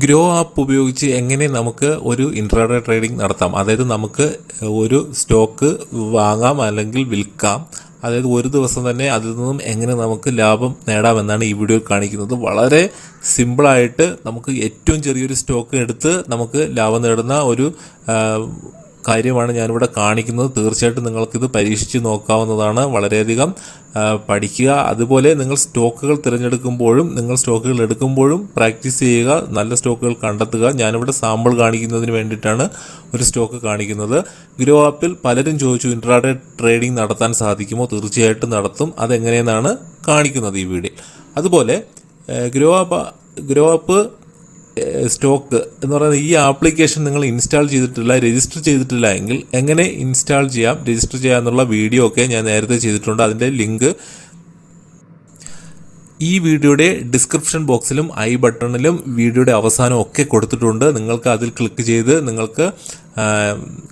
Grow app ഉപയോഗിച്ച് എങ്ങനെ നമുക്ക് ഒരു ഇൻട്രാഡേ ട്രേഡിംഗ് നടത്താം, അതായത് നമുക്ക് ഒരു സ്റ്റോക്ക് വാങ്ങാം അല്ലെങ്കിൽ വിൽക്കാം. അതായത് ഒരു ദിവസം തന്നെ അതിൽ നിന്നും എങ്ങനെ നമുക്ക് ലാഭം നേടാമെന്നാണ് ഈ വീഡിയോയിൽ കാണിക്കുന്നത്. വളരെ സിമ്പിളായിട്ട് നമുക്ക് ഏറ്റവും ചെറിയൊരു സ്റ്റോക്ക് എടുത്ത് നമുക്ക് ലാഭം നേടുന്ന ഒരു കാര്യമാണ് ഞാനിവിടെ കാണിക്കുന്നത്. തീർച്ചയായിട്ടും നിങ്ങൾക്കിത് പരീക്ഷിച്ച് നോക്കാവുന്നതാണ്. വളരെയധികം പഠിക്കുക. അതുപോലെ നിങ്ങൾ സ്റ്റോക്കുകൾ തിരഞ്ഞെടുക്കുമ്പോഴും നിങ്ങൾ സ്റ്റോക്കുകൾ എടുക്കുമ്പോഴും പ്രാക്ടീസ് ചെയ്യുക, നല്ല സ്റ്റോക്കുകൾ കണ്ടെത്തുക. ഞാനിവിടെ സാമ്പിൾ കാണിക്കുന്നതിന് വേണ്ടിയിട്ടാണ് ഒരു സ്റ്റോക്ക് കാണിക്കുന്നത്. ഗ്രോ ആപ്പിൽ പലരും ചോദിച്ചു ഇൻട്രാഡേ ട്രേഡിംഗ് നടത്താൻ സാധിക്കുമോ? തീർച്ചയായിട്ടും നടത്തും. അതെങ്ങനെയെന്നാണ് കാണിക്കുന്നത് ഈ വീഡിയോ. അതുപോലെ ഗ്രോ ആപ്പ് സ്റ്റോക്ക് എന്ന് പറയുന്നത് ഈ ആപ്ലിക്കേഷൻ നിങ്ങൾ ഇൻസ്റ്റാൾ ചെയ്തിട്ടില്ല, രജിസ്റ്റർ ചെയ്തിട്ടില്ല എങ്കിൽ എങ്ങനെ ഇൻസ്റ്റാൾ ചെയ്യാം, രജിസ്റ്റർ ചെയ്യാമെന്നുള്ള വീഡിയോ ഒക്കെ ഞാൻ നേരത്തെ ചെയ്തിട്ടുണ്ട്. അതിൻ്റെ ലിങ്ക് ഈ വീഡിയോയുടെ ഡിസ്ക്രിപ്ഷൻ ബോക്സിലും ഐ ബട്ടണിലും വീഡിയോയുടെ അവസാനം ഒക്കെ കൊടുത്തിട്ടുണ്ട്. നിങ്ങൾക്ക് അതിൽ ക്ലിക്ക് ചെയ്ത് നിങ്ങൾക്ക്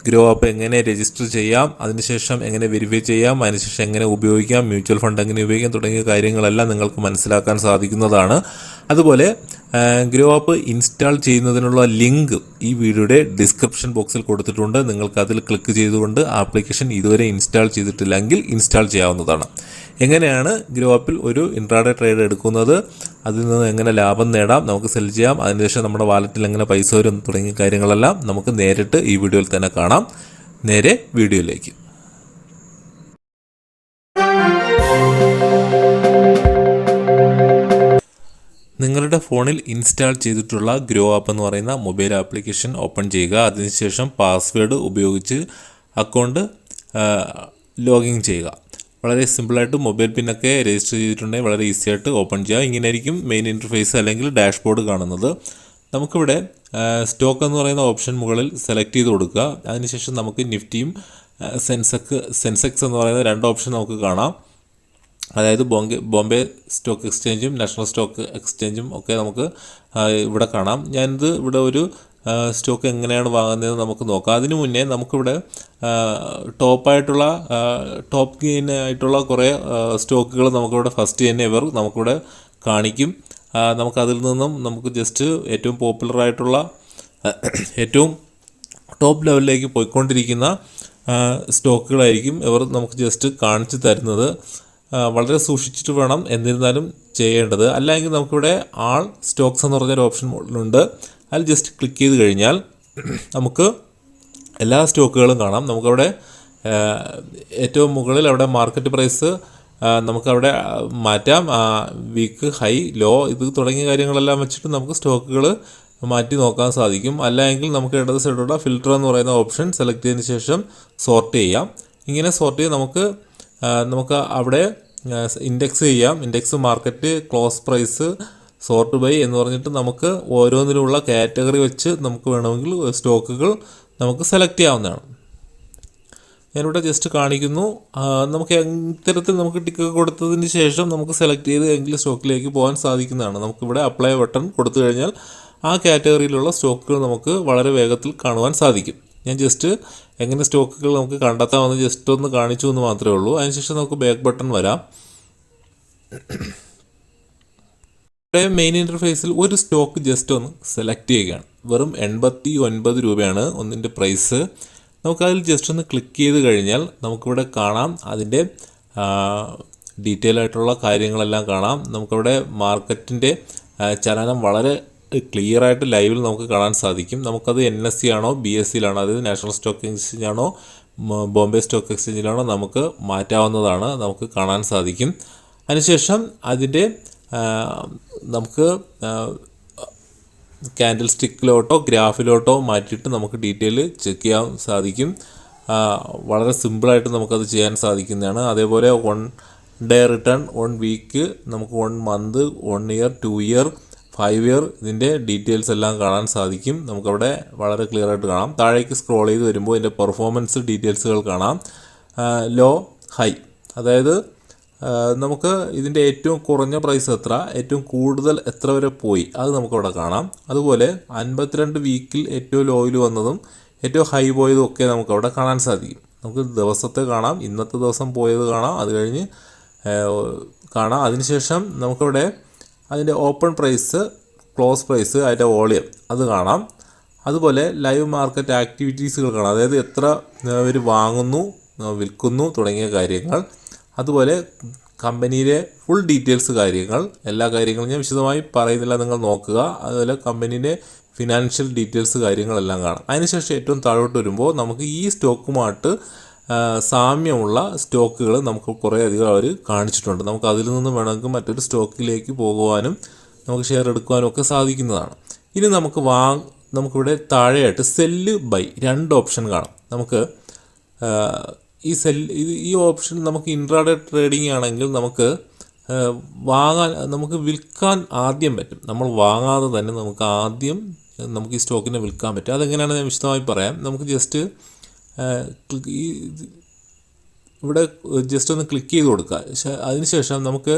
ഗ്രോ ആപ്പ് എങ്ങനെ രജിസ്റ്റർ ചെയ്യാം, അതിനുശേഷം എങ്ങനെ വെരിഫൈ ചെയ്യാം, അതിനുശേഷം എങ്ങനെ ഉപയോഗിക്കാം, മ്യൂച്വൽ ഫണ്ട് എങ്ങനെ ഉപയോഗിക്കാം തുടങ്ങിയ കാര്യങ്ങളെല്ലാം നിങ്ങൾക്ക് മനസ്സിലാക്കാൻ സാധിക്കുന്നതാണ്. അതുപോലെ ഗ്രോ ആപ്പ് ഇൻസ്റ്റാൾ ചെയ്യുന്നതിനുള്ള ലിങ്ക് ഈ വീഡിയോയുടെ ഡിസ്ക്രിപ്ഷൻ ബോക്സിൽ കൊടുത്തിട്ടുണ്ട്. നിങ്ങൾക്ക് അതിൽ ക്ലിക്ക് ചെയ്തുകൊണ്ട് ആപ്ലിക്കേഷൻ ഇതുവരെ ഇൻസ്റ്റാൾ ചെയ്തിട്ടില്ലെങ്കിൽ ഇൻസ്റ്റാൾ ചെയ്യാവുന്നതാണ്. എങ്ങനെയാണ് ഗ്രോ ആപ്പിൽ ഒരു ഇൻട്രാഡേ ട്രേഡ് എടുക്കുന്നത്, അതിൽ നിന്ന് എങ്ങനെ ലാഭം നേടാം, നമുക്ക് സെൽ ചെയ്യാം, അതിനുശേഷം നമ്മുടെ വാലറ്റിൽ എങ്ങനെ പൈസ വരും തുടങ്ങിയ കാര്യങ്ങളെല്ലാം നമുക്ക് നേരിട്ട് ഈ വീഡിയോയിൽ തന്നെ കാണാം. നേരെ വീഡിയോയിലേക്ക്. നിങ്ങളുടെ ഫോണിൽ ഇൻസ്റ്റാൾ ചെയ്തിട്ടുള്ള ഗ്രോ ആപ്പ് എന്ന് പറയുന്ന മൊബൈൽ ആപ്ലിക്കേഷൻ ഓപ്പൺ ചെയ്യുക. അതിനുശേഷം പാസ്വേഡ് ഉപയോഗിച്ച് അക്കൗണ്ട് ലോഗിൻ ചെയ്യുക. വളരെ സിമ്പിളായിട്ട് മൊബൈൽ പിന്നൊക്കെ രജിസ്റ്റർ ചെയ്തിട്ടുണ്ടെങ്കിൽ വളരെ ഈസി ആയിട്ട് ഓപ്പൺ ചെയ്യുക. ഇങ്ങനെയായിരിക്കും മെയിൻ ഇൻ്റർഫേസ് അല്ലെങ്കിൽ ഡാഷ്ബോർഡ് കാണുന്നത്. നമുക്കിവിടെ സ്റ്റോക്ക് എന്ന് പറയുന്ന ഓപ്ഷൻ മുകളിൽ സെലക്ട് ചെയ്ത് കൊടുക്കുക. അതിനുശേഷം നമുക്ക് നിഫ്റ്റിയും സെൻസെക്സ് എന്ന് പറയുന്ന രണ്ട് ഓപ്ഷൻ നമുക്ക് കാണാം. അതായത് ബോംബെ സ്റ്റോക്ക് എക്സ്ചേഞ്ചും നാഷണൽ സ്റ്റോക്ക് എക്സ്ചേഞ്ചും ഒക്കെ നമുക്ക് ഇവിടെ കാണാം. ഞാനിത് ഇവിടെ ഒരു സ്റ്റോക്ക് എങ്ങനെയാണ് വാങ്ങുന്നതെന്ന് നമുക്ക് നോക്കാം. അതിനു മുന്നേ നമുക്കിവിടെ ടോപ്പ് ഗെയിൻ ആയിട്ടുള്ള കുറേ സ്റ്റോക്കുകൾ നമുക്കിവിടെ ഫസ്റ്റ് തന്നെ നമുക്കിവിടെ കാണിക്കും. നമുക്കതിൽ നിന്നും നമുക്ക് ജസ്റ്റ് ഏറ്റവും പോപ്പുലറായിട്ടുള്ള ഏറ്റവും ടോപ്പ് ലെവലിലേക്ക് പോയിക്കൊണ്ടിരിക്കുന്ന സ്റ്റോക്കുകളായിരിക്കും ഇവർ നമുക്ക് ജസ്റ്റ് കാണിച്ചു തരുന്നത്. വളരെ സൂക്ഷിച്ചിട്ട് വേണം എന്നിരുന്നാലും ചെയ്യേണ്ടത്. അല്ലെങ്കിൽ നമുക്കിവിടെ ആൾ സ്റ്റോക്സ് എന്ന് പറഞ്ഞൊരു ഓപ്ഷൻ ഉണ്ട്. അതിൽ ജസ്റ്റ് ക്ലിക്ക് ചെയ്ത് കഴിഞ്ഞാൽ നമുക്ക് എല്ലാ സ്റ്റോക്കുകളും കാണാം. നമുക്കവിടെ ഏറ്റവും മുകളിൽ അവിടെ മാർക്കറ്റ് പ്രൈസ് നമുക്കവിടെ മാറ്റാം. വീക്ക്, ഹൈ, ലോ ഇത് തുടങ്ങിയ കാര്യങ്ങളെല്ലാം വെച്ചിട്ട് നമുക്ക് സ്റ്റോക്കുകൾ മാറ്റി നോക്കാൻ സാധിക്കും. അല്ലെങ്കിൽ നമുക്ക് ഇടത് സൈഡിലുള്ള ഫിൽറ്റർ എന്ന് പറയുന്ന ഓപ്ഷൻ സെലക്ട് ചെയ്തതിന് ശേഷം സോർട്ട് ചെയ്യാം. ഇങ്ങനെ സോർട്ട് ചെയ്ത് നമുക്ക് അവിടെ ഇൻഡെക്സ് ചെയ്യാം. Index, market, close price, sort by എന്ന് പറഞ്ഞിട്ട് നമുക്ക് ഓരോന്നിലുള്ള കാറ്റഗറി വെച്ച് നമുക്ക് വേണമെങ്കിൽ സ്റ്റോക്കുകൾ നമുക്ക് സെലക്ട് ചെയ്യാവുന്നതാണ്. ഞാനിവിടെ ജസ്റ്റ് കാണിക്കുന്നു. നമുക്ക് ഇത്തരത്തിൽ നമുക്ക് ടിക്ക് കൊടുത്തതിന് ശേഷം നമുക്ക് സെലക്ട് ചെയ്ത് ഏതെങ്കിലും സ്റ്റോക്കിലേക്ക് പോകാൻ സാധിക്കുന്നതാണ്. നമുക്കിവിടെ അപ്ലൈ ബട്ടൺ കൊടുത്തു കഴിഞ്ഞാൽ ആ കാറ്റഗറിയിലുള്ള സ്റ്റോക്കുകൾ നമുക്ക് വളരെ വേഗത്തിൽ കാണുവാൻ സാധിക്കും. ഞാൻ ജസ്റ്റ് എങ്ങനെ സ്റ്റോക്കുകൾ നമുക്ക് കണ്ടെത്താമെന്ന് ജസ്റ്റ് ഒന്ന് കാണിച്ചു എന്ന് മാത്രമേ ഉള്ളൂ. അതിനുശേഷം നമുക്ക് ബാക്ക് ബട്ടൺ വരാം. ഇവിടെ മെയിൻ ഇൻ്റർഫേസിൽ ഒരു സ്റ്റോക്ക് ജസ്റ്റ് ഒന്ന് സെലക്ട് ചെയ്യുകയാണ്. വെറും 89 രൂപയാണ് ഒന്നിൻ്റെ പ്രൈസ്. നമുക്കതിൽ ജസ്റ്റ് ഒന്ന് ക്ലിക്ക് ചെയ്ത് കഴിഞ്ഞാൽ നമുക്കിവിടെ കാണാം അതിൻ്റെ ഡീറ്റെയിൽ ആയിട്ടുള്ള കാര്യങ്ങളെല്ലാം കാണാം. നമുക്കവിടെ മാർക്കറ്റിൻ്റെ ചലനം വളരെ ക്ലിയർ ആയിട്ട് ലൈവിൽ നമുക്ക് കാണാൻ സാധിക്കും. നമുക്കത് NSE ആണോ BSE ആണോ, അതായത് നാഷണൽ സ്റ്റോക്ക് എക്സ്ചേഞ്ച് ആണോ ബോംബെ സ്റ്റോക്ക് എക്സ്ചേഞ്ചിലാണോ നമുക്ക് മാറ്റാവുന്നതാണ്, നമുക്ക് കാണാൻ സാധിക്കും. അതിനുശേഷം അതിൻ്റെ നമുക്ക് ക്യാൻഡിൽ സ്റ്റിക്കിലോട്ടോ ഗ്രാഫിലോട്ടോ മാറ്റിയിട്ട് നമുക്ക് ഡീറ്റെയിൽ ചെക്ക് ചെയ്യാൻ സാധിക്കും. വളരെ സിമ്പിളായിട്ട് നമുക്കത് ചെയ്യാൻ സാധിക്കുന്നതാണ്. അതേപോലെ 1 day റിട്ടേൺ, 1 വീക്ക്, നമുക്ക് 1 മന്ത്, 1 ഇയർ, 2 ഇയർ, 5 ഇയർ ഇതിൻ്റെ ഡീറ്റെയിൽസ് എല്ലാം കാണാൻ സാധിക്കും. നമുക്കവിടെ വളരെ ക്ലിയർ ആയിട്ട് കാണാം. താഴേക്ക് സ്ക്രോൾ ചെയ്ത് വരുമ്പോൾ ഇതിൻ്റെ പെർഫോമൻസ് ഡീറ്റെയിൽസുകൾ കാണാം. ലോ, ഹൈ, അതായത് നമുക്ക് ഇതിൻ്റെ ഏറ്റവും കുറഞ്ഞ പ്രൈസ് എത്ര, ഏറ്റവും കൂടുതൽ എത്ര വരെ പോയി അത് നമുക്കവിടെ കാണാം. അതുപോലെ 52 വീക്കിൽ ഏറ്റവും ലോയിൽ വന്നതും ഏറ്റവും ഹൈ പോയതും ഒക്കെ നമുക്കവിടെ കാണാൻ സാധിക്കും. നമുക്ക് ദിവസത്തെ കാണാം, ഇന്നത്തെ ദിവസം പോയത് കാണാം, അത് കഴിഞ്ഞ് കാണാം. അതിനുശേഷം നമുക്കവിടെ അതിൻ്റെ ഓപ്പൺ പ്രൈസ് ക്ലോസ് പ്രൈസ്, അതിൻ്റെ വോളിയം അത് കാണാം. അതുപോലെ ലൈവ് മാർക്കറ്റ് ആക്ടിവിറ്റീസുകൾ കാണാം, അതായത് എത്ര പേര് വാങ്ങുന്നു, വിൽക്കുന്നു തുടങ്ങിയ കാര്യങ്ങൾ. അതുപോലെ കമ്പനിയിലെ ഫുൾ ഡീറ്റെയിൽസ് കാര്യങ്ങൾ, എല്ലാ കാര്യങ്ങളും ഞാൻ വിശദമായി പറയുന്നില്ല, നിങ്ങൾ നോക്കുക. അതുപോലെ കമ്പനീൻ്റെ ഫിനാൻഷ്യൽ ഡീറ്റെയിൽസ് കാര്യങ്ങളെല്ലാം കാണാം. അതിനുശേഷം ഏറ്റവും താഴോട്ട് വരുമ്പോൾ നമുക്ക് ഈ സ്റ്റോക്കുമായിട്ട് സാമ്യമുള്ള സ്റ്റോക്കുകൾ നമുക്ക് കുറേ അധികം അവർ കാണിച്ചിട്ടുണ്ട്. നമുക്ക് അതിൽ നിന്ന് വേണമെങ്കിൽ മറ്റൊരു സ്റ്റോക്കിലേക്ക് പോകുവാനും നമുക്ക് ഷെയർ എടുക്കുവാനും ഒക്കെ സാധിക്കുന്നതാണ്. ഇനി നമുക്കിവിടെ താഴെയായിട്ട് സെല്ല് ബൈ 2 ഓപ്ഷൻ കാണാം. നമുക്ക് ഈ ഓപ്ഷൻ നമുക്ക് ഇൻട്രാഡേ ട്രേഡിംഗ് ആണെങ്കിൽ നമുക്ക് വിൽക്കാൻ ആദ്യം പറ്റും. നമ്മൾ വാങ്ങാതെ തന്നെ നമുക്ക് ഈ സ്റ്റോക്കിനെ വിൽക്കാൻ പറ്റും. അതെങ്ങനെയാണ് ഞാൻ വിശദമായി പറയാം. നമുക്ക് ജസ്റ്റ് ഇവിടെ ജസ്റ്റ് ഒന്ന് ക്ലിക്ക് ചെയ്ത് കൊടുക്കുക. അതിനുശേഷം നമുക്ക്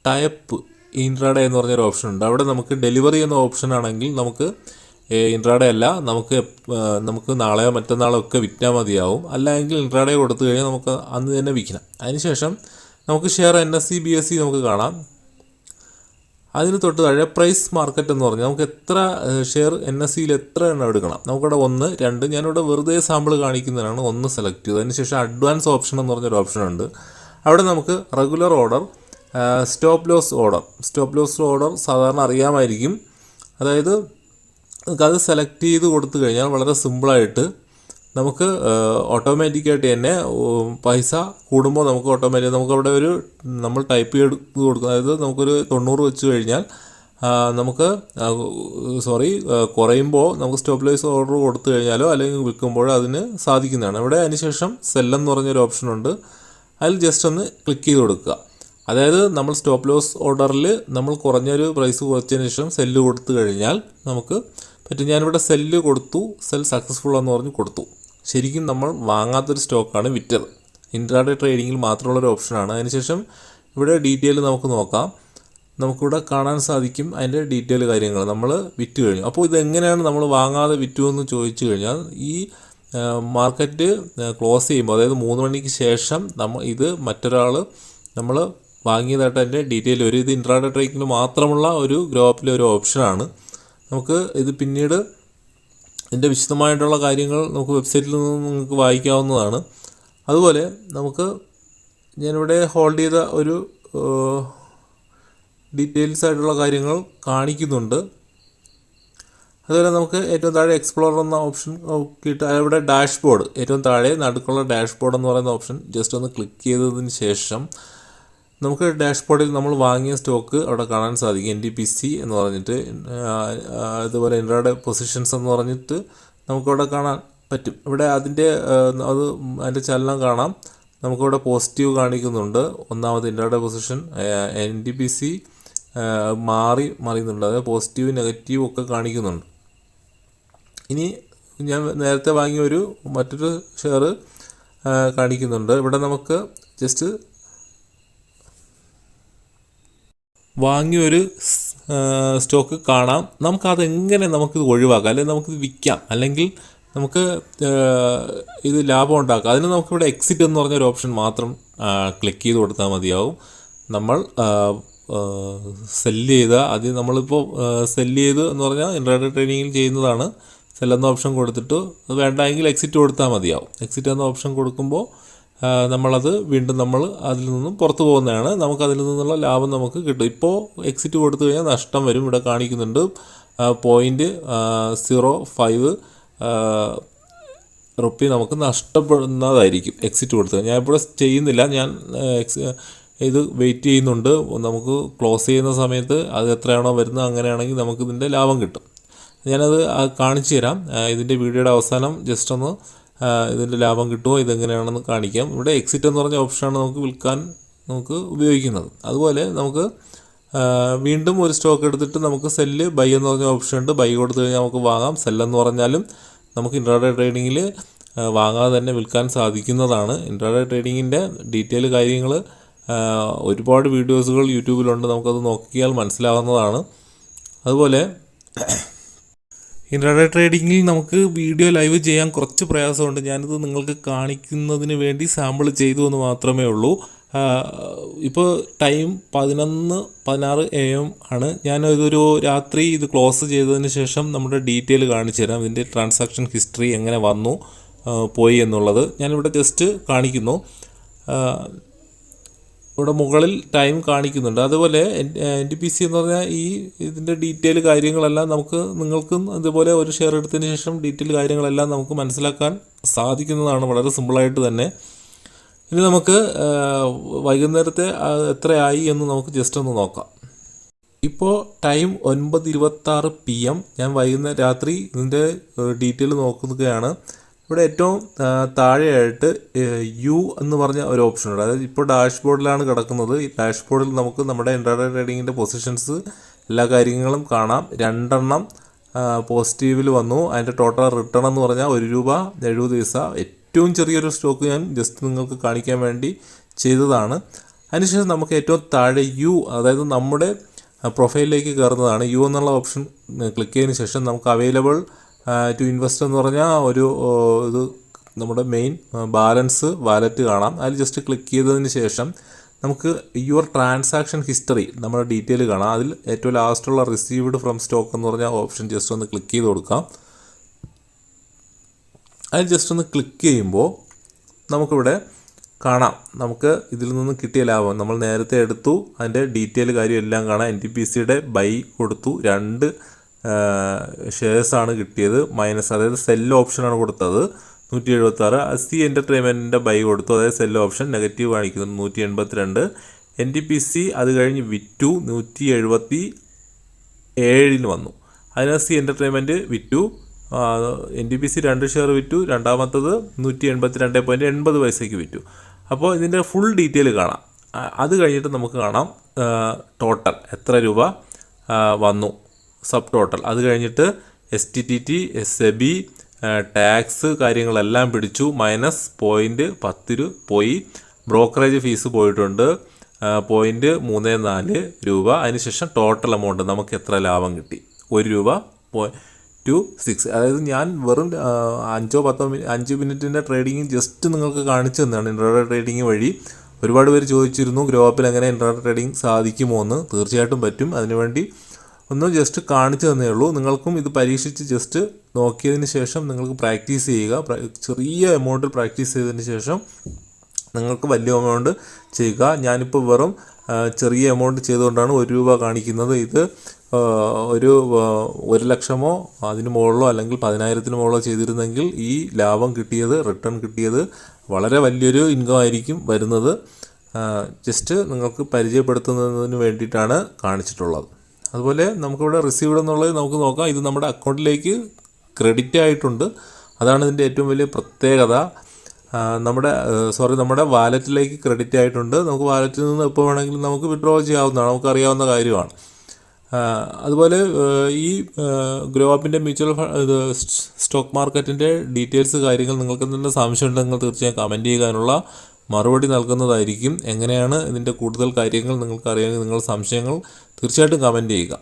ടൈപ്പ് ഇൻട്രാഡേ എന്ന് പറഞ്ഞൊരു ഓപ്ഷൻ ഉണ്ട്. അവിടെ നമുക്ക് ഡെലിവറി എന്ന ഓപ്ഷൻ ആണെങ്കിൽ നമുക്ക് ഇൻട്രാഡേ അല്ല, നമുക്ക് നാളെയോ മറ്റന്നാളോ ഒക്കെ വിറ്റാൽ മതിയാവും. അല്ലെങ്കിൽ ഇൻട്രാഡേ കൊടുത്തു കഴിഞ്ഞാൽ നമുക്ക് അന്ന് തന്നെ വിൽക്കണം. അതിനുശേഷം നമുക്ക് ഷെയർ NSE BSE നമുക്ക് കാണാം. അതിന് തൊട്ട് താഴെ പ്രൈസ് മാർക്കറ്റ് എന്ന് പറഞ്ഞാൽ നമുക്ക് എത്ര ഷെയർ NSEയിൽ എത്ര എണ്ണം എടുക്കണം. നമുക്കിവിടെ 1, 2 ഞാനിവിടെ വെറുതെ സാമ്പിൾ കാണിക്കുന്നതിനാണ് 1 സെലക്ട് ചെയ്തത്. അതിനുശേഷം അഡ്വാൻസ് ഓപ്ഷൻ എന്ന് പറഞ്ഞൊരു ഓപ്ഷൻ ഉണ്ട്. അവിടെ നമുക്ക് regular order, stop loss order സാധാരണ അറിയാമായിരിക്കും. അതായത് നമുക്കത് സെലക്ട് ചെയ്ത് കൊടുത്തു കഴിഞ്ഞാൽ വളരെ സിമ്പിളായിട്ട് നമുക്ക് ഓട്ടോമാറ്റിക്കായിട്ട് തന്നെ പൈസ കൂടുമ്പോൾ നമുക്കവിടെ നമ്മൾ ടൈപ്പ് ചെയ്ത് കൊടുക്കും. അതായത് നമുക്കൊരു 90 വെച്ച് കഴിഞ്ഞാൽ കുറയുമ്പോൾ നമുക്ക് സ്റ്റോപ്പ് ലോസ് ഓർഡർ കൊടുത്തു കഴിഞ്ഞാലോ അല്ലെങ്കിൽ വിൽക്കുമ്പോഴോ അതിന് സാധിക്കുന്നതാണ്. ഇവിടെ അതിനുശേഷം സെല്ലെന്ന് പറഞ്ഞൊരു ഓപ്ഷനുണ്ട്. അതിൽ ജസ്റ്റ് ഒന്ന് ക്ലിക്ക് ചെയ്ത് കൊടുക്കുക. അതായത് നമ്മൾ സ്റ്റോപ്പ് ലോസ് ഓർഡറിൽ നമ്മൾ കുറഞ്ഞൊരു പ്രൈസ് കുറച്ചതിന് ശേഷം സെല്ല് കൊടുത്തു കഴിഞ്ഞാൽ നമുക്ക് പറ്റും. ഞാനിവിടെ സെല്ല് കൊടുത്തു, സെൽ സക്സസ്ഫുൾ എന്ന് പറഞ്ഞ് കൊടുത്തു. ശരിക്കും നമ്മൾ വാങ്ങാത്തൊരു സ്റ്റോക്കാണ് വിറ്റത്. ഇൻട്രാഡേ ട്രേഡിങ്ങിൽ മാത്രമുള്ളൊരു ഓപ്ഷനാണ്. അതിനുശേഷം ഇവിടെ ഡീറ്റെയിൽ നമുക്ക് നോക്കാം. നമുക്കിവിടെ കാണാൻ സാധിക്കും അതിൻ്റെ ഡീറ്റെയിൽ കാര്യങ്ങൾ നമ്മൾ വിറ്റ് കഴിഞ്ഞു. അപ്പോൾ ഇതെങ്ങനെയാണ് നമ്മൾ വാങ്ങാതെ വിറ്റു എന്ന് ചോദിച്ചു കഴിഞ്ഞാൽ ഈ മാർക്കറ്റ് ക്ലോസ് ചെയ്യുമ്പോൾ, അതായത് 3 മണിക്ക് ശേഷം മറ്റൊരാൾ നമ്മൾ വാങ്ങിയതായിട്ട് അതിൻ്റെ ഡീറ്റെയിൽ വരും. ഇത് ഇൻട്രാഡേ ട്രേഡിങ്ങിന് മാത്രമുള്ള ഒരു ഗ്രോപ്പിലെ ഒരു ഓപ്ഷനാണ്. നമുക്ക് ഇത് പിന്നീട് ഇതിൻ്റെ വിശദമായിട്ടുള്ള കാര്യങ്ങൾ നമുക്ക് വെബ്സൈറ്റിൽ നിന്ന് നിങ്ങൾക്ക് വായിക്കാവുന്നതാണ്. അതുപോലെ ഞാനിവിടെ ഹോൾഡ് ചെയ്ത ഒരു ഡീറ്റെയിൽസ് ആയിട്ടുള്ള കാര്യങ്ങൾ കാണിക്കുന്നുണ്ട്. അതുപോലെ നമുക്ക് ഏറ്റവും താഴെ എക്സ്പ്ലോറർ എന്ന ഓപ്ഷൻ നോക്കിയിട്ട് അവിടെ ഡാഷ്ബോർഡ്, ഏറ്റവും താഴെ നടുക്കുള്ള ഡാഷ്ബോർഡ് എന്ന് പറയുന്ന ഓപ്ഷൻ ജസ്റ്റ് ഒന്ന് ക്ലിക്ക് ചെയ്തതിന് ശേഷം നമുക്ക് ഡാഷ്ബോർഡിൽ നമ്മൾ വാങ്ങിയ സ്റ്റോക്ക് അവിടെ കാണാൻ സാധിക്കും. NTPC എന്ന് പറഞ്ഞിട്ട്, അതുപോലെ ഇൻട്രാഡേ പൊസിഷൻസ് എന്ന് പറഞ്ഞിട്ട് നമുക്കവിടെ കാണാൻ പറ്റും. ഇവിടെ അതിൻ്റെ ചലനം കാണാം. നമുക്കിവിടെ പോസിറ്റീവ് കാണിക്കുന്നുണ്ട്. ഒന്നാമത് ഇൻട്രാഡേ പൊസിഷൻ NTPC മാറിയുന്നുണ്ട്. അതായത് പോസിറ്റീവ് നെഗറ്റീവ് ഒക്കെ കാണിക്കുന്നുണ്ട്. ഇനി ഞാൻ നേരത്തെ വാങ്ങിയ മറ്റൊരു ഷെയർ കാണിക്കുന്നുണ്ട്. ഇവിടെ നമുക്ക് ജസ്റ്റ് വാങ്ങിയൊരു സ്റ്റോക്ക് കാണാം. നമുക്കതെങ്ങനെ നമുക്കിത് ഒഴിവാക്കാം, അല്ലെങ്കിൽ നമുക്കിത് വിൽക്കാം, അല്ലെങ്കിൽ നമുക്ക് ഇത് ലാഭം ഉണ്ടാക്കാം. അതിന് നമുക്കിവിടെ എക്സിറ്റ് എന്ന് പറഞ്ഞൊരു ഓപ്ഷൻ മാത്രം ക്ലിക്ക് ചെയ്ത് കൊടുത്താൽ മതിയാവും. നമ്മൾ സെല്ല് ചെയ്ത നമ്മളിപ്പോൾ സെല്ല് ചെയ്ത് എന്ന് പറഞ്ഞാൽ ഇൻട്രാഡേ ട്രേഡിങ്ങിൽ ചെയ്യുന്നതാണ്. സെല്ലെന്ന ഓപ്ഷൻ കൊടുത്തിട്ട് അത് വേണ്ടെങ്കിൽ എക്സിറ്റ് കൊടുത്താൽ മതിയാവും. എക്സിറ്റ് എന്ന ഓപ്ഷൻ കൊടുക്കുമ്പോൾ നമ്മളത് വീണ്ടും അതിൽ നിന്നും പുറത്തു പോകുന്നതാണ്. നമുക്കതിൽ നിന്നുള്ള ലാഭം നമുക്ക് കിട്ടും. ഇപ്പോൾ എക്സിറ്റ് കൊടുത്തു കഴിഞ്ഞാൽ നഷ്ടം വരും. ഇവിടെ കാണിക്കുന്നുണ്ട് 0.05 റുപ്പി നമുക്ക് നഷ്ടപ്പെടുന്നതായിരിക്കും എക്സിറ്റ് കൊടുത്തത്. ഞാൻ ഇവിടെ ചെയ്യുന്നില്ല, ഞാൻ ഇത് വെയിറ്റ് ചെയ്യുന്നുണ്ട്. നമുക്ക് ക്ലോസ് ചെയ്യുന്ന സമയത്ത് അത് എത്രയാണോ വരുന്നത് അങ്ങനെയാണെങ്കിൽ നമുക്കിതിൻ്റെ ലാഭം കിട്ടും. ഞാനത് കാണിച്ചു തരാം. ഇതിൻ്റെ വീഡിയോയുടെ അവസാനം ജസ്റ്റ് ഒന്ന് ഇതിൻ്റെ ലാഭം കിട്ടുമോ ഇതെങ്ങനെയാണെന്ന് കാണിക്കാം. ഇവിടെ എക്സിറ്റ് എന്ന് പറഞ്ഞ ഓപ്ഷനാണ് നമുക്ക് വിൽക്കാൻ ഉപയോഗിക്കുന്നത്. അതുപോലെ നമുക്ക് വീണ്ടും ഒരു സ്റ്റോക്ക് എടുത്തിട്ട് നമുക്ക് സെല്ല് ബൈ എന്ന് പറഞ്ഞ ഓപ്ഷൻ ഉണ്ട്. ബൈ കൊടുത്തു കഴിഞ്ഞാൽ നമുക്ക് വാങ്ങാം. സെല്ലെന്ന് പറഞ്ഞാലും നമുക്ക് ഇൻട്രാഡേ ട്രേഡിങ്ങിൽ വാങ്ങാതെ തന്നെ വിൽക്കാൻ സാധിക്കുന്നതാണ്. ഇൻട്രാഡേ ട്രേഡിങ്ങിൻ്റെ ഡീറ്റെയിൽ കാര്യങ്ങൾ ഒരുപാട് വീഡിയോസുകൾ യൂട്യൂബിലുണ്ട്. നമുക്കത് നോക്കിയാൽ മനസ്സിലാവുന്നതാണ്. അതുപോലെ ഇൻട്രാഡേ ട്രേഡിങ്ങിൽ നമുക്ക് വീഡിയോ ലൈവ് ചെയ്യാൻ കുറച്ച് പ്രയാസമുണ്ട്. ഞാനിത് നിങ്ങൾക്ക് കാണിക്കുന്നതിന് വേണ്ടി സാമ്പിൾ ചെയ്തു എന്ന് മാത്രമേ ഉള്ളൂ. ഇപ്പോൾ ടൈം 11:16 AM ആണ്. ഞാനിതൊരു രാത്രി ഇത് ക്ലോസ് ചെയ്തതിന് ശേഷം നമ്മുടെ ഡീറ്റെയിൽ കാണിച്ചു തരാം. ഇതിൻ്റെ ട്രാൻസാക്ഷൻ ഹിസ്റ്ററി എങ്ങനെ വന്നു പോയി എന്നുള്ളത് ഞാനിവിടെ ജസ്റ്റ് കാണിക്കുന്നു. ഇവിടെ മുകളിൽ ടൈം കാണിക്കുന്നുണ്ട്. അതുപോലെ NTPC എന്ന് പറഞ്ഞാൽ ഇതിൻ്റെ ഡീറ്റെയിൽ കാര്യങ്ങളെല്ലാം നിങ്ങൾക്കും ഇതുപോലെ ഒരു ഷെയർ എടുത്തതിന് ശേഷം ഡീറ്റെയിൽ കാര്യങ്ങളെല്ലാം നമുക്ക് മനസ്സിലാക്കാൻ സാധിക്കുന്നതാണ്, വളരെ സിമ്പിളായിട്ട് തന്നെ. ഇനി നമുക്ക് വൈകുന്നേരത്തെ എത്രയായി എന്ന് നമുക്ക് ജസ്റ്റ് ഒന്ന് നോക്കാം. ഇപ്പോൾ ടൈം 9:26 PM. ഞാൻ രാത്രി ഇതിൻ്റെ ഡീറ്റെയിൽ നോക്കുകയാണ്. ഇവിടെ ഏറ്റവും താഴെയായിട്ട് യു എന്ന് പറഞ്ഞ ഒരു ഓപ്ഷൻ ഉണ്ട്. അതായത് ഇപ്പോൾ ഡാഷ്ബോർഡിലാണ് കിടക്കുന്നത്. ഈ ഡാഷ്ബോർഡിൽ നമുക്ക് നമ്മുടെ ഇൻട്രാഡേ ട്രേഡിങ്ങിൻ്റെ പൊസിഷൻസ് എല്ലാ കാര്യങ്ങളും കാണാം. 2 പോസിറ്റീവിൽ വന്നു. അതിൻ്റെ ടോട്ടൽ റിട്ടേൺ എന്ന് പറഞ്ഞാൽ ₹1.70. ഏറ്റവും ചെറിയൊരു സ്റ്റോക്ക് ഞാൻ ജസ്റ്റ് നിങ്ങൾക്ക് കാണിക്കാൻ വേണ്ടി ചെയ്തതാണ്. അതിനുശേഷം നമുക്ക് ഏറ്റവും താഴെ യു, അതായത് നമ്മുടെ പ്രൊഫൈലിലേക്ക് കയറുന്നതാണ്. യു എന്നുള്ള ഓപ്ഷൻ ക്ലിക്ക് ചെയ്തതിന് ശേഷം നമുക്ക് അവൈലബിൾ ടു ഇൻവെസ്റ്റ് എന്ന് പറഞ്ഞാൽ ഇത് നമ്മുടെ മെയിൻ ബാലൻസ് വാലറ്റ് കാണാം. അതിൽ ജസ്റ്റ് ക്ലിക്ക് ചെയ്തതിന് ശേഷം നമുക്ക് യുവർ ട്രാൻസാക്ഷൻ ഹിസ്റ്ററി നമ്മുടെ ഡീറ്റെയിൽ കാണാം. അതിൽ ഏറ്റവും ലാസ്റ്റുള്ള റിസീവ്ഡ് ഫ്രം സ്റ്റോക്ക് എന്ന് പറഞ്ഞ ഓപ്ഷൻ ജസ്റ്റ് ഒന്ന് ക്ലിക്ക് ചെയ്ത് കൊടുക്കാം. അതിൽ ജസ്റ്റ് ഒന്ന് ക്ലിക്ക് ചെയ്യുമ്പോൾ നമുക്കിവിടെ കാണാം നമുക്ക് ഇതിൽ നിന്ന് കിട്ടിയ ലാഭം. നമ്മൾ നേരത്തെ എടുത്തു, അതിൻ്റെ ഡീറ്റെയിൽ കാര്യം എല്ലാം കാണാം. NTPCയുടെ ബൈ കൊടുത്തു, 2 ഷെയർസാണ് കിട്ടിയത്. മൈനസ്, അതായത് സെൽ ഓപ്ഷനാണ് കൊടുത്തത് 176. SC എൻ്റർടൈൻമെൻറ്റിൻ്റെ ബൈ കൊടുത്തു, അതായത് സെൽ ഓപ്ഷൻ നെഗറ്റീവ് കാണിക്കുന്നത് 182. NTPC അത് കഴിഞ്ഞ് വിറ്റു, 177 വന്നു. അതിന് SC എൻ്റർടൈൻമെൻറ്റ് വിറ്റു. NTPC 2 ഷെയർ വിറ്റു, രണ്ടാമത്തത് 182.80 വിറ്റു. അപ്പോൾ ഇതിൻ്റെ ഫുൾ ഡീറ്റെയിൽ കാണാം. അത് കഴിഞ്ഞിട്ട് നമുക്ക് കാണാം ടോട്ടൽ എത്ര രൂപ വന്നു, സബ് ടോട്ടൽ. അത് കഴിഞ്ഞിട്ട് STT, SEBI, ടാക്സ് കാര്യങ്ങളെല്ലാം പിടിച്ചു. മൈനസ് $0.10 പോയി. ബ്രോക്കറേജ് ഫീസ് പോയിട്ടുണ്ട് $0.34. അതിനുശേഷം ടോട്ടൽ എമൗണ്ട് നമുക്ക് എത്ര ലാഭം കിട്ടി, ₹1.26. അതായത് ഞാൻ വെറും 5 മിനിറ്റിൻ്റെ ട്രേഡിങ് ജസ്റ്റ് നിങ്ങൾക്ക് കാണിച്ചു തന്നെയാണ്. ഇൻട്രാഡേ ട്രേഡിങ് വഴി ഒരുപാട് പേര് ചോദിച്ചിരുന്നു ഗ്രോ അപ്പിൽ എങ്ങനെ ഇൻട്രാഡേ ട്രേഡിങ് സാധിക്കുമോ എന്ന്. തീർച്ചയായിട്ടും പറ്റും. അതിനുവേണ്ടി ഒന്ന് ജസ്റ്റ് കാണിച്ചു തന്നേ ഉള്ളൂ. നിങ്ങൾക്കും ഇത് പരീക്ഷിച്ച് ജസ്റ്റ് നോക്കിയതിന് ശേഷം നിങ്ങൾക്ക് പ്രാക്ടീസ് ചെയ്യുക. ചെറിയ എമൗണ്ടിൽ പ്രാക്ടീസ് ചെയ്തതിന് ശേഷം നിങ്ങൾക്ക് വലിയ എമൗണ്ട് ചെയ്യുക. ഞാനിപ്പോൾ വെറും ചെറിയ എമൗണ്ട് ചെയ്തുകൊണ്ടാണ് ₹1 കാണിക്കുന്നത്. ഇത് ഒരു 1 ലക്ഷമോ അതിന് മുകളിലോ അല്ലെങ്കിൽ 10,000-ന് മുകളിലോ ചെയ്തിരുന്നെങ്കിൽ ഈ ലാഭം കിട്ടിയത്, റിട്ടേൺ കിട്ടിയത് വളരെ വലിയൊരു ഇൻകം ആയിരിക്കും വരുന്നത്. ജസ്റ്റ് നിങ്ങൾക്ക് പരിചയപ്പെടുത്തുന്നതിന് വേണ്ടിയിട്ടാണ് കാണിച്ചിട്ടുള്ളത്. അതുപോലെ നമുക്കിവിടെ റിസീവ്ഡ് എന്നുള്ളത് നമുക്ക് നോക്കാം. ഇത് നമ്മുടെ അക്കൗണ്ടിലേക്ക് ക്രെഡിറ്റ് ആയിട്ടുണ്ട്. അതാണ് ഇതിൻ്റെ ഏറ്റവും വലിയ പ്രത്യേകത. നമ്മുടെ വാലറ്റിലേക്ക് ക്രെഡിറ്റ് ആയിട്ടുണ്ട്. നമുക്ക് വാലറ്റിൽ നിന്ന് എപ്പോൾ വേണമെങ്കിലും നമുക്ക് വിഡ്രോ ചെയ്യാവുന്നതാണ്, നമുക്കറിയാവുന്ന കാര്യമാണ്. അതുപോലെ ഈ ഗ്രോ അപ്പിൻ്റെ മ്യൂച്വൽ സ്റ്റോക്ക് മാർക്കറ്റിൻ്റെ ഡീറ്റെയിൽസ് കാര്യങ്ങൾ നിങ്ങൾക്ക് എന്തെങ്കിലും സംശയമുണ്ടെങ്കിൽ നിങ്ങൾ തീർച്ചയായും കമൻറ്റ് ചെയ്യാനുള്ള മറുപടി നൽകുന്നതായിരിക്കും. എങ്ങനെയാണ് ഇതിൻ്റെ കൂടുതൽ കാര്യങ്ങൾ നിങ്ങൾക്ക് അറിയാമെങ്കിൽ നിങ്ങൾ സംശയങ്ങൾ തീർച്ചയായിട്ടും കമൻറ്റ് ചെയ്യുക.